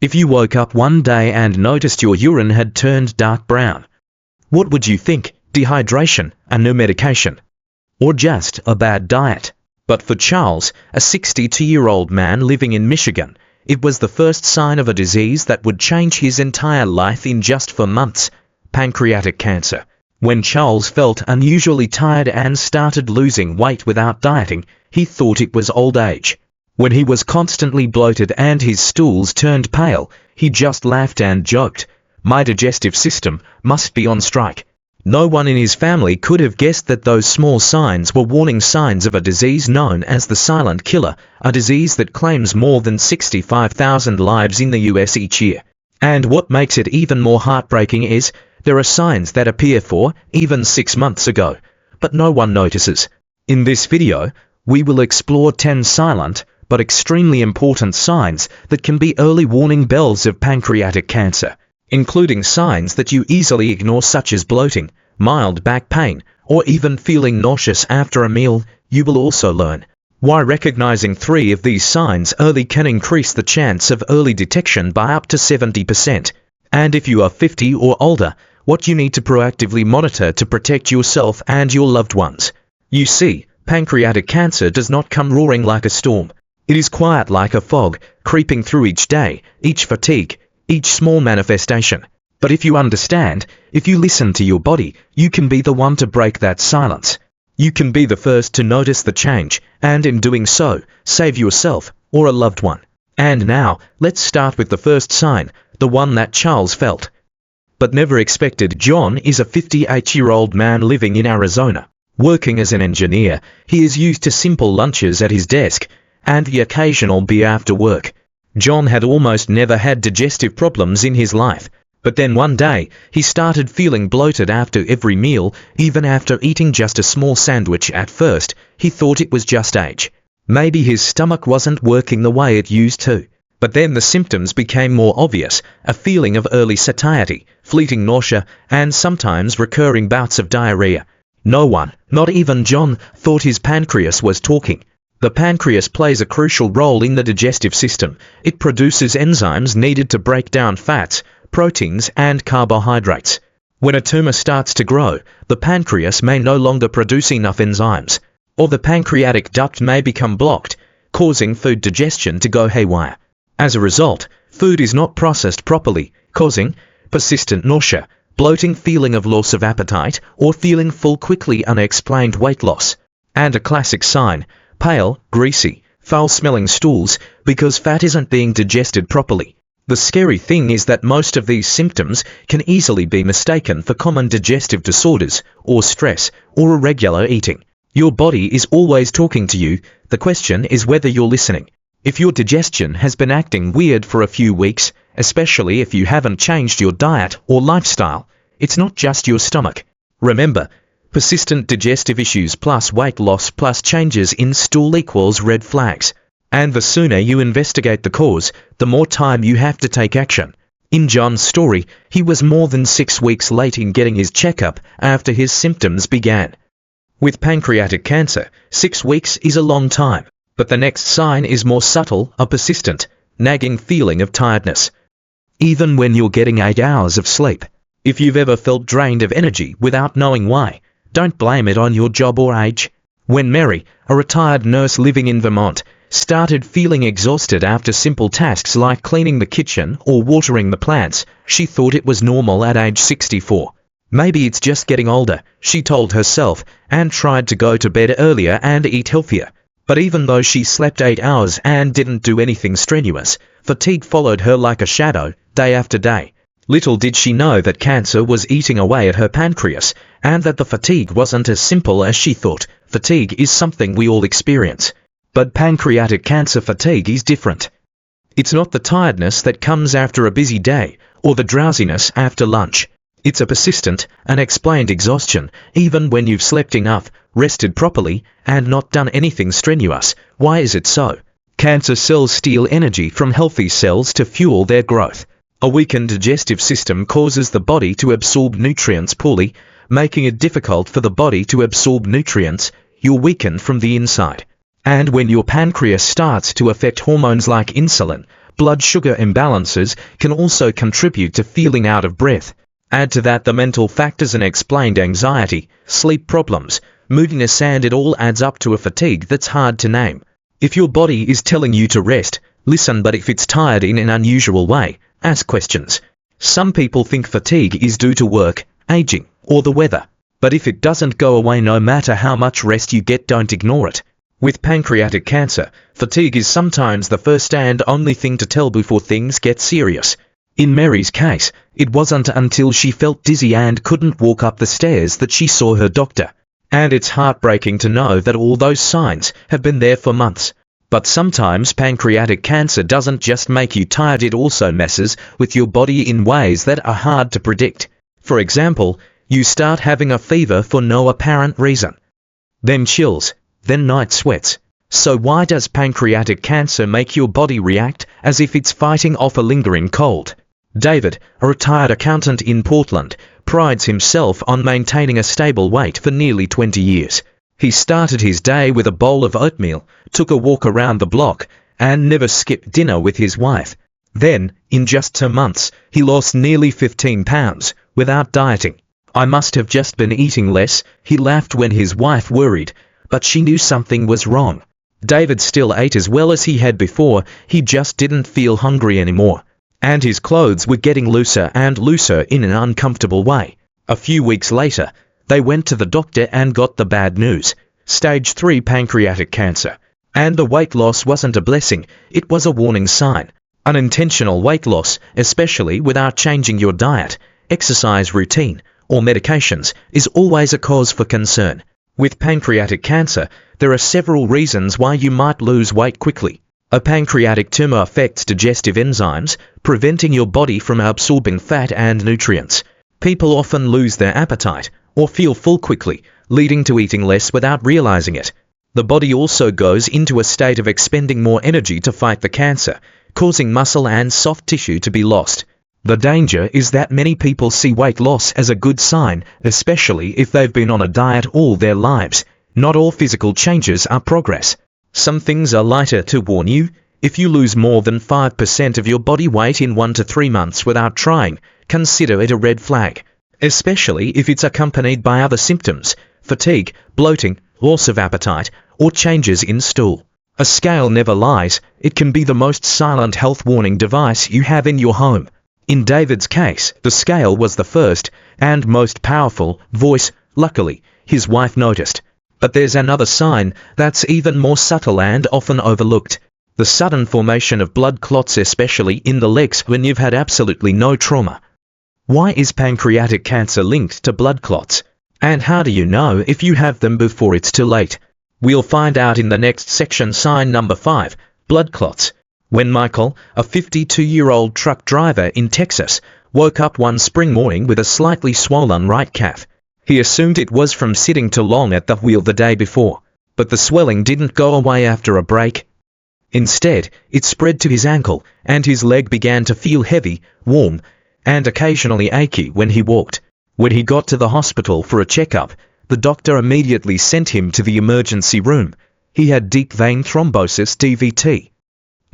If you woke up one day and noticed your urine had turned dark brown, what would you think? Dehydration and no medication? Or just a bad diet? But for Charles, a 62-year-old man living in Michigan, it was the first sign of a disease that would change his entire life in just 4 months: pancreatic cancer. When Charles felt unusually tired and started losing weight without dieting, he thought it was old age. When he was constantly bloated and his stools turned pale, he just laughed and joked, "My digestive system must be on strike." No one in his family could have guessed that those small signs were warning signs of a disease known as the silent killer, a disease that claims more than 65,000 lives in the US each year. And what makes it even more heartbreaking is, there are signs that appear even 6 months ago, but no one notices. In this video, we will explore 10 silent, but extremely important signs that can be early warning bells of pancreatic cancer, including signs that you easily ignore, such as bloating, mild back pain, or even feeling nauseous after a meal. You will also learn why recognizing 3 of these signs early can increase the chance of early detection by up to 70%. And if you are 50 or older, what you need to proactively monitor to protect yourself and your loved ones. You see, pancreatic cancer does not come roaring like a storm. It is quiet like a fog, creeping through each day, each fatigue, each small manifestation. But if you understand, if you listen to your body, you can be the one to break that silence. You can be the first to notice the change, and in doing so, save yourself or a loved one. And now, let's start with the first sign, the one that Charles felt but never expected. John is a 58-year-old man living in Arizona. Working as an engineer, he is used to simple lunches at his desk and the occasional beer after work. John had almost never had digestive problems in his life, but then one day, he started feeling bloated after every meal, even after eating just a small sandwich. At first, he thought it was just age. Maybe his stomach wasn't working the way it used to. But then the symptoms became more obvious: a feeling of early satiety, fleeting nausea, and sometimes recurring bouts of diarrhea. No one, not even John, thought his pancreas was talking. The pancreas plays a crucial role in the digestive system. It produces enzymes needed to break down fats, proteins, and carbohydrates. When a tumor starts to grow, the pancreas may no longer produce enough enzymes, or the pancreatic duct may become blocked, causing food digestion to go haywire. As a result, food is not processed properly, causing persistent nausea, bloating, feeling of loss of appetite, or feeling full quickly. Unexplained weight loss. And a classic sign: pale, greasy, foul-smelling stools, because fat isn't being digested properly. The scary thing is that most of these symptoms can easily be mistaken for common digestive disorders, or stress, or irregular eating. Your body is always talking to you. The question is whether you're listening. If your digestion has been acting weird for a few weeks, especially if you haven't changed your diet or lifestyle, it's not just your stomach. Remember, persistent digestive issues plus weight loss plus changes in stool equals red flags. And the sooner you investigate the cause, the more time you have to take action. In John's story, he was more than 6 weeks late in getting his checkup after his symptoms began. With pancreatic cancer, 6 weeks is a long time. But the next sign is more subtle: a persistent, nagging feeling of tiredness, even when you're getting 8 hours of sleep. If you've ever felt drained of energy without knowing why, don't blame it on your job or age. When Mary, a retired nurse living in Vermont, started feeling exhausted after simple tasks like cleaning the kitchen or watering the plants, she thought it was normal at age 64. Maybe it's just getting older, she told herself, and tried to go to bed earlier and eat healthier. But even though she slept 8 hours and didn't do anything strenuous, fatigue followed her like a shadow, day after day. Little did she know that cancer was eating away at her pancreas, and that the fatigue wasn't as simple as she thought. Fatigue is something we all experience. But pancreatic cancer fatigue is different. It's not the tiredness that comes after a busy day, or the drowsiness after lunch. It's a persistent, unexplained exhaustion, even when you've slept enough, rested properly, and not done anything strenuous. Why is it so? Cancer cells steal energy from healthy cells to fuel their growth. A weakened digestive system causes the body to absorb nutrients poorly, making it difficult for the body to absorb nutrients. You're weakened from the inside. And when your pancreas starts to affect hormones like insulin, blood sugar imbalances can also contribute to feeling out of breath. Add to that the mental factors and unexplained anxiety, sleep problems, moodiness, and it all adds up to a fatigue that's hard to name. If your body is telling you to rest, listen, but if it's tired in an unusual way, ask questions. Some people think fatigue is due to work, aging, or the weather. But if it doesn't go away no matter how much rest you get, don't ignore it. With pancreatic cancer, fatigue is sometimes the first and only thing to tell before things get serious. In Mary's case, it wasn't until she felt dizzy and couldn't walk up the stairs that she saw her doctor. And it's heartbreaking to know that all those signs have been there for months. But sometimes pancreatic cancer doesn't just make you tired, it also messes with your body in ways that are hard to predict. For example, you start having a fever for no apparent reason. Then chills, then night sweats. So why does pancreatic cancer make your body react as if it's fighting off a lingering cold? David, a retired accountant in Portland, prides himself on maintaining a stable weight for nearly 20 years. He started his day with a bowl of oatmeal, took a walk around the block, and never skipped dinner with his wife. Then, in just 2 months, he lost nearly 15 pounds, without dieting. "I must have just been eating less," he laughed when his wife worried, but she knew something was wrong. David still ate as well as he had before, he just didn't feel hungry anymore. And his clothes were getting looser and looser in an uncomfortable way. A few weeks later, they went to the doctor and got the bad news: stage 3 pancreatic cancer. And the weight loss wasn't a blessing, it was a warning sign. Unintentional weight loss, especially without changing your diet, exercise routine, or medications, is always a cause for concern. With pancreatic cancer, there are several reasons why you might lose weight quickly. A pancreatic tumor affects digestive enzymes, preventing your body from absorbing fat and nutrients. People often lose their appetite or feel full quickly, leading to eating less without realizing it. The body also goes into a state of expending more energy to fight the cancer, causing muscle and soft tissue to be lost. The danger is that many people see weight loss as a good sign, especially if they've been on a diet all their lives. Not all physical changes are progress. Some things are lighter. To warn you, if you lose more than 5% of your body weight in 1 to 3 months without trying, consider it a red flag. Especially if it's accompanied by other symptoms: fatigue, bloating, loss of appetite, or changes in stool. A scale never lies. It can be the most silent health warning device you have in your home. In David's case, the scale was the first and most powerful voice. Luckily, his wife noticed. But there's another sign that's even more subtle and often overlooked: the sudden formation of blood clots, especially in the legs when you've had absolutely no trauma. Why is pancreatic cancer linked to blood clots? And how do you know if you have them before it's too late? We'll find out in the next section. Sign number 5, blood clots. When Michael, a 52-year-old truck driver in Texas, woke up one spring morning with a slightly swollen right calf, he assumed it was from sitting too long at the wheel the day before. But the swelling didn't go away after a break. Instead, it spread to his ankle, and his leg began to feel heavy, warm, and occasionally achy when he walked. When he got to the hospital for a checkup, the doctor immediately sent him to the emergency room. He had deep vein thrombosis (DVT).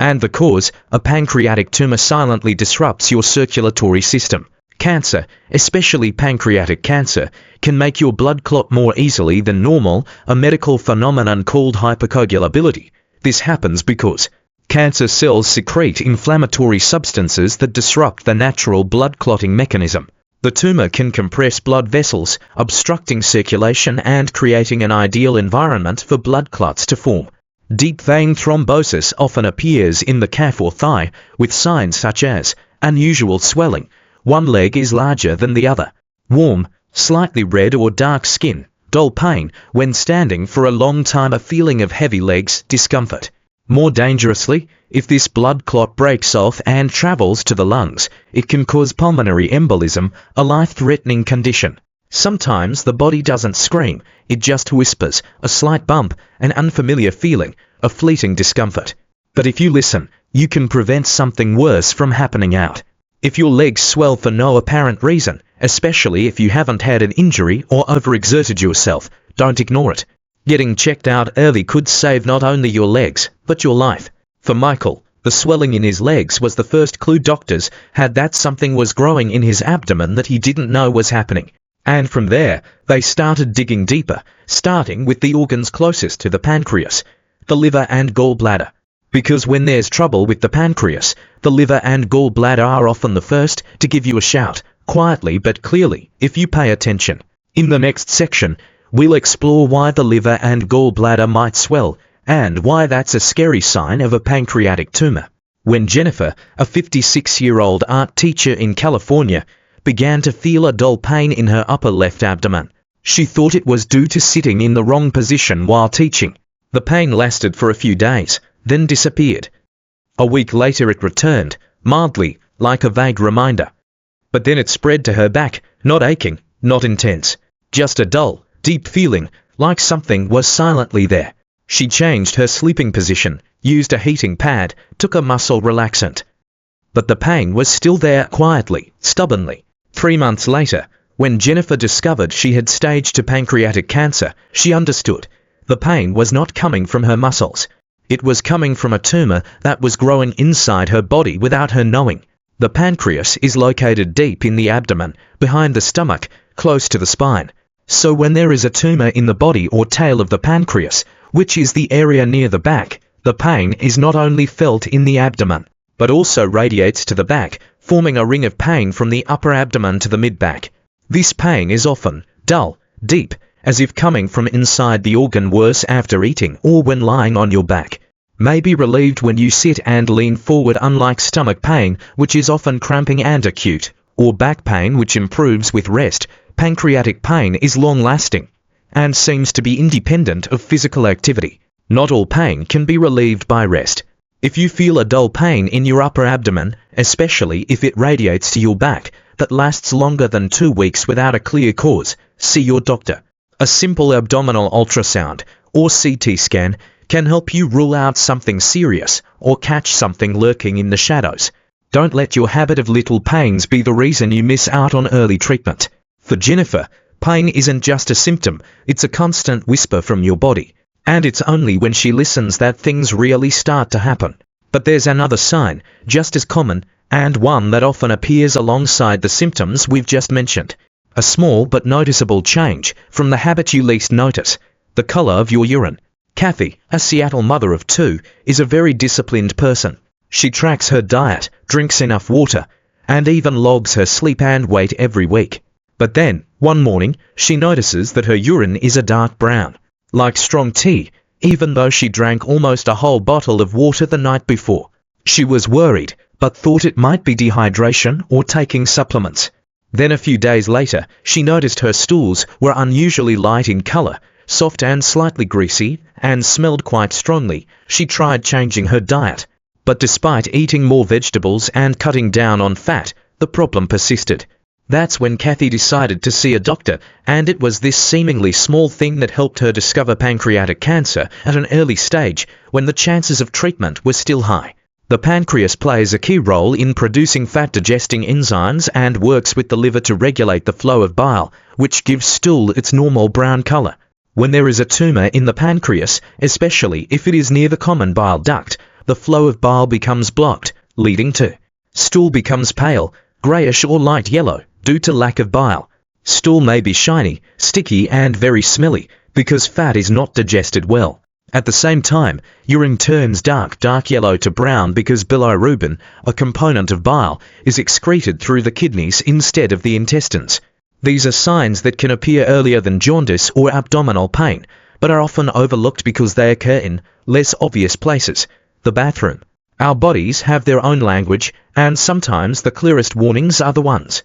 And the cause, a pancreatic tumor, silently disrupts your circulatory system. Cancer, especially pancreatic cancer, can make your blood clot more easily than normal, a medical phenomenon called hypercoagulability. This happens because cancer cells secrete inflammatory substances that disrupt the natural blood clotting mechanism. The tumor can compress blood vessels, obstructing circulation and creating an ideal environment for blood clots to form. Deep vein thrombosis often appears in the calf or thigh, with signs such as unusual swelling, one leg is larger than the other, warm, slightly red or dark skin, dull pain when standing for a long time, a feeling of heavy legs, discomfort. More dangerously, if this blood clot breaks off and travels to the lungs, it can cause pulmonary embolism, a life-threatening condition. Sometimes the body doesn't scream, it just whispers, a slight bump, an unfamiliar feeling, a fleeting discomfort. But if you listen, you can prevent something worse from happening out. If your legs swell for no apparent reason, especially if you haven't had an injury or overexerted yourself, don't ignore it. Getting checked out early could save not only your legs, but your life. For Michael, The swelling in his legs was the first clue doctors had that something was growing in his abdomen that he didn't know was happening. And from there, they started digging deeper, starting with the organs closest to the pancreas, the liver and gallbladder. Because when there's trouble with the pancreas, the liver and gallbladder are often the first to give you a shout, quietly but clearly, if you pay attention. In the next section, we'll explore why the liver and gallbladder might swell, and why that's a scary sign of a pancreatic tumor. When Jennifer, a 56-year-old art teacher in California, began to feel a dull pain in her upper left abdomen, she thought it was due to sitting in the wrong position while teaching. The pain lasted for a few days, then disappeared. A week later it returned, mildly, like a vague reminder. But then it spread to her back, not aching, not intense, just a dull, deep feeling, like something was silently there. She changed her sleeping position, used a heating pad, took a muscle relaxant. But the pain was still there quietly, stubbornly. 3 months later, when Jennifer discovered she had stage 2 pancreatic cancer, she understood. The pain was not coming from her muscles. It was coming from a tumor that was growing inside her body without her knowing. The pancreas is located deep in the abdomen, behind the stomach, close to the spine. So when there is a tumor in the body or tail of the pancreas, which is the area near the back, the pain is not only felt in the abdomen, but also radiates to the back, forming a ring of pain from the upper abdomen to the mid-back. This pain is often dull, deep, as if coming from inside the organ, worse after eating or when lying on your back. May be relieved when you sit and lean forward, unlike stomach pain, which is often cramping and acute, or back pain which improves with rest. Pancreatic pain is long-lasting and seems to be independent of physical activity. Not all pain can be relieved by rest. If you feel a dull pain in your upper abdomen, especially if it radiates to your back, that lasts longer than 2 weeks without a clear cause, see your doctor. A simple abdominal ultrasound, or CT scan, can help you rule out something serious, or catch something lurking in the shadows. Don't let your habit of little pains be the reason you miss out on early treatment. For Jennifer, pain isn't just a symptom, it's a constant whisper from your body. And it's only when she listens that things really start to happen. But there's another sign, just as common, and one that often appears alongside the symptoms we've just mentioned. A small but noticeable change from the habit you least notice, the color of your urine. Kathy, a Seattle mother of 2, is a very disciplined person. She tracks her diet, drinks enough water, and even logs her sleep and weight every week. But then, one morning, she notices that her urine is a dark brown, like strong tea, even though she drank almost a whole bottle of water the night before. She was worried, but thought it might be dehydration or taking supplements. Then a few days later, she noticed her stools were unusually light in color, soft and slightly greasy, and smelled quite strongly. She tried changing her diet, but despite eating more vegetables and cutting down on fat, the problem persisted. That's when Kathy decided to see a doctor, and it was this seemingly small thing that helped her discover pancreatic cancer at an early stage, when the chances of treatment were still high. The pancreas plays a key role in producing fat-digesting enzymes and works with the liver to regulate the flow of bile, which gives stool its normal brown color. When there is a tumor in the pancreas, especially if it is near the common bile duct, the flow of bile becomes blocked, leading to stool becomes pale, grayish or light yellow, due to lack of bile. Stool may be shiny, sticky and very smelly, because fat is not digested well. At the same time, urine turns dark yellow to brown because bilirubin, a component of bile, is excreted through the kidneys instead of the intestines. These are signs that can appear earlier than jaundice or abdominal pain, but are often overlooked because they occur in less obvious places. The bathroom. Our bodies have their own language, and sometimes the clearest warnings are the ones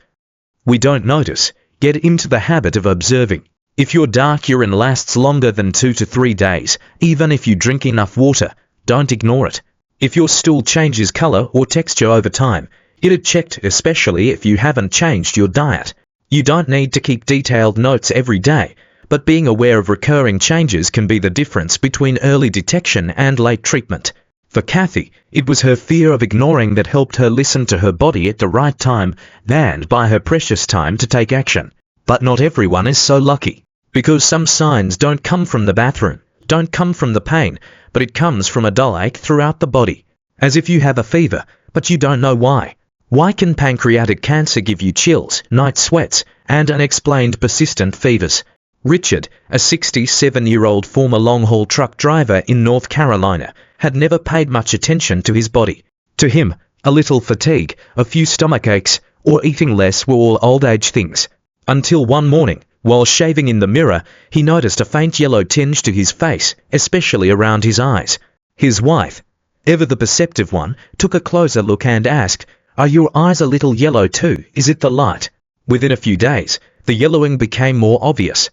we don't notice. Get into the habit of observing. If your dark urine lasts longer than 2 to 3 days, even if you drink enough water, don't ignore it. If your stool changes color or texture over time, get it checked, especially if you haven't changed your diet. You don't need to keep detailed notes every day, but being aware of recurring changes can be the difference between early detection and late treatment. For Kathy, it was her fear of ignoring that helped her listen to her body at the right time and buy her precious time to take action. But not everyone is so lucky, because some signs don't come from the bathroom, don't come from the pain, but it comes from a dull ache throughout the body. As if you have a fever, but you don't know why. Why can pancreatic cancer give you chills, night sweats, and unexplained persistent fevers? Richard, a 67-year-old former long-haul truck driver in North Carolina, had never paid much attention to his body. To him, a little fatigue, a few stomach aches, or eating less were all old-age things. Until one morning, while shaving in the mirror, he noticed a faint yellow tinge to his face, especially around his eyes. His wife, ever the perceptive one, took a closer look and asked, "Are your eyes a little yellow too? Is it the light?" Within a few days, the yellowing became more obvious.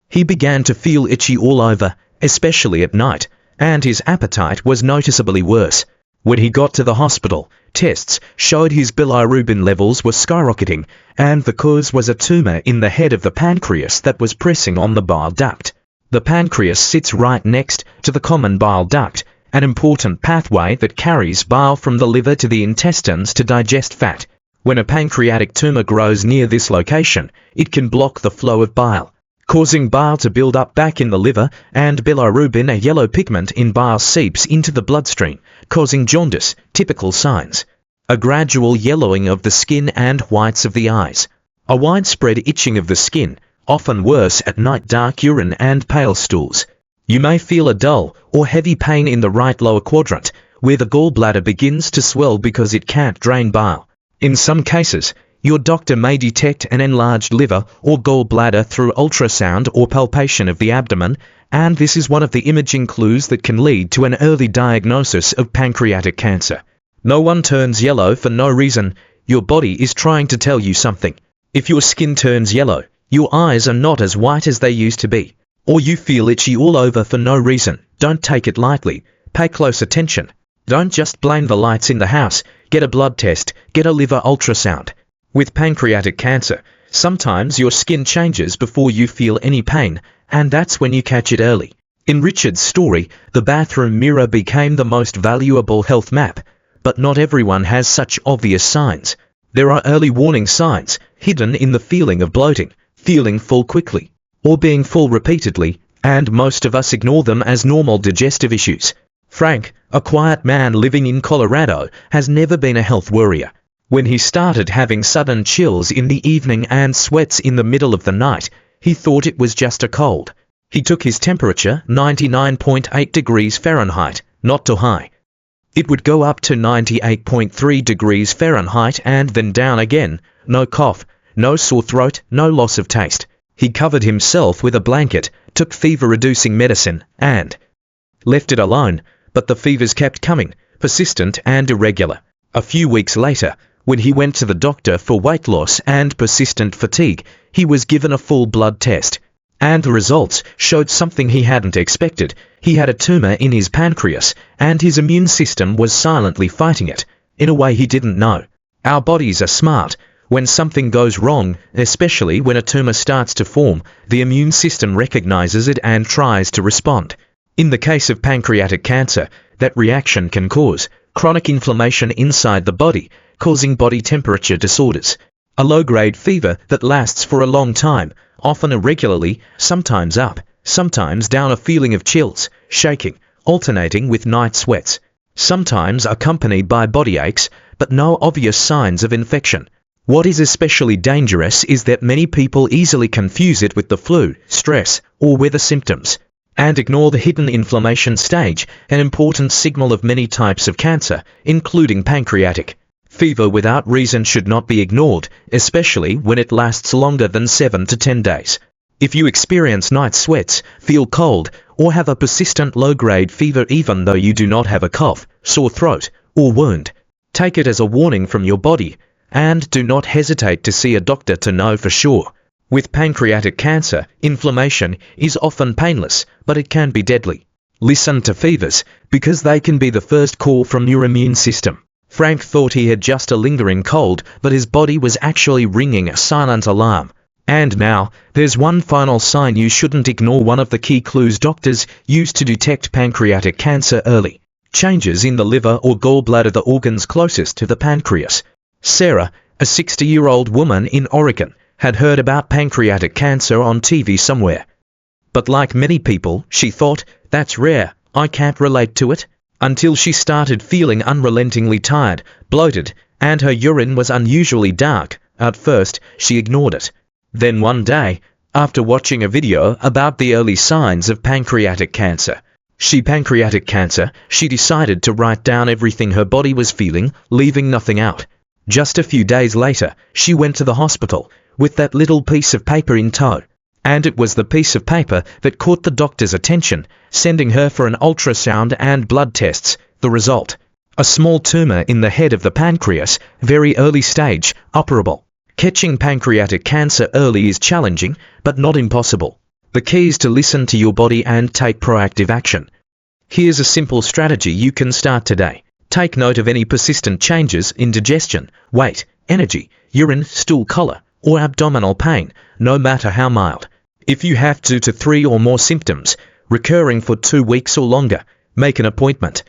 He began to feel itchy all over, especially at night, and his appetite was noticeably worse. When he got to the hospital, tests showed his bilirubin levels were skyrocketing, and the cause was a tumor in the head of the pancreas that was pressing on the bile duct. The pancreas sits right next to the common bile duct, an important pathway that carries bile from the liver to the intestines to digest fat. When a pancreatic tumor grows near this location, it can block the flow of bile, causing bile to build up back in the liver, and bilirubin, a yellow pigment in bile, seeps into the bloodstream, causing jaundice, typical signs. A gradual yellowing of the skin and whites of the eyes. A widespread itching of the skin, often worse at night, dark urine and pale stools. You may feel a dull or heavy pain in the right lower quadrant, where the gallbladder begins to swell because it can't drain bile. In some cases, your doctor may detect an enlarged liver or gallbladder through ultrasound or palpation of the abdomen, and this is one of the imaging clues that can lead to an early diagnosis of pancreatic cancer. No one turns yellow for no reason. Your body is trying to tell you something. If your skin turns yellow, your eyes are not as white as they used to be, or you feel itchy all over for no reason, don't take it lightly. Pay close attention. Don't just blame the lights in the house. Get a blood test, get a liver ultrasound. With pancreatic cancer, sometimes your skin changes before you feel any pain, and that's when you catch it early. In Richard's story, the bathroom mirror became the most valuable health map, but not everyone has such obvious signs. There are early warning signs, hidden in the feeling of bloating, feeling full quickly, or being full repeatedly, and most of us ignore them as normal digestive issues. Frank, a quiet man living in Colorado, has never been a health worrier. When he started having sudden chills in the evening and sweats in the middle of the night, he thought it was just a cold. He took his temperature, 99.8 degrees Fahrenheit, not too high. It would go up to 98.3 degrees Fahrenheit and then down again. No cough, no sore throat, no loss of taste. He covered himself with a blanket, took fever-reducing medicine, and left it alone, but the fevers kept coming, persistent and irregular. A few weeks later, when he went to the doctor for weight loss and persistent fatigue, he was given a full blood test, and the results showed something he hadn't expected. He had a tumor in his pancreas, and his immune system was silently fighting it, in a way he didn't know. Our bodies are smart. When something goes wrong, especially when a tumor starts to form, the immune system recognizes it and tries to respond. In the case of pancreatic cancer, that reaction can cause chronic inflammation inside the body, causing body temperature disorders. A low-grade fever that lasts for a long time, often irregularly, sometimes up, sometimes down, a feeling of chills, shaking, alternating with night sweats, sometimes accompanied by body aches, but no obvious signs of infection. What is especially dangerous is that many people easily confuse it with the flu, stress, or weather symptoms, and ignore the hidden inflammation stage, an important signal of many types of cancer, including pancreatic. Fever without reason should not be ignored, especially when it lasts longer than 7 to 10 days. If you experience night sweats, feel cold, or have a persistent low-grade fever even though you do not have a cough, sore throat, or wound, take it as a warning from your body, and do not hesitate to see a doctor to know for sure. With pancreatic cancer, inflammation is often painless, but it can be deadly. Listen to fevers, because they can be the first call from your immune system. Frank thought he had just a lingering cold, but his body was actually ringing a silent alarm. And now, there's one final sign you shouldn't ignore, one of the key clues doctors use to detect pancreatic cancer early. Changes in the liver or gallbladder, the organs closest to the pancreas. Sarah, a 60-year-old woman in Oregon, had heard about pancreatic cancer on TV somewhere. But like many people, she thought, "That's rare, I can't relate to it." until she started feeling unrelentingly tired, bloated, and her urine was unusually dark. At first, she ignored it. Then one day, after watching a video about the early signs of pancreatic cancer, she decided to write down everything her body was feeling, leaving nothing out. Just a few days later, she went to the hospital with that little piece of paper in tow. And it was the piece of paper that caught the doctor's attention, sending her for an ultrasound and blood tests. The result: a small tumor in the head of the pancreas, very early stage, operable. Catching pancreatic cancer early is challenging, but not impossible. The key is to listen to your body and take proactive action. Here's a simple strategy you can start today. Take note of any persistent changes in digestion, weight, energy, urine, stool color, or abdominal pain, no matter how mild. If you have 2 to 3 or more symptoms, recurring for 2 weeks or longer, make an appointment.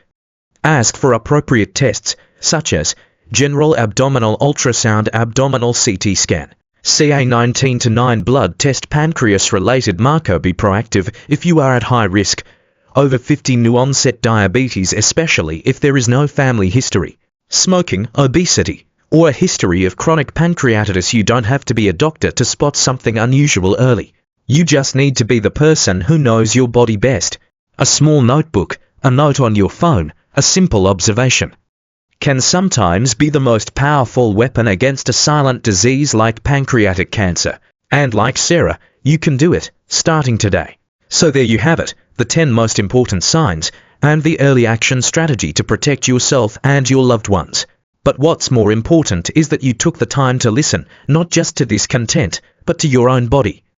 Ask for appropriate tests, such as general abdominal ultrasound, abdominal CT scan, CA19-9 blood test, pancreas-related marker. Be proactive if you are at high risk. Over 50 new onset diabetes, especially if there is no family history, smoking, obesity, or a history of chronic pancreatitis. You don't have to be a doctor to spot something unusual early. You just need to be the person who knows your body best. A small notebook, a note on your phone, a simple observation can sometimes be the most powerful weapon against a silent disease like pancreatic cancer. And like Sarah, you can do it, starting today. So there you have it, the 10 most important signs, and the early action strategy to protect yourself and your loved ones. But what's more important is that you took the time to listen, not just to this content, but to your own body.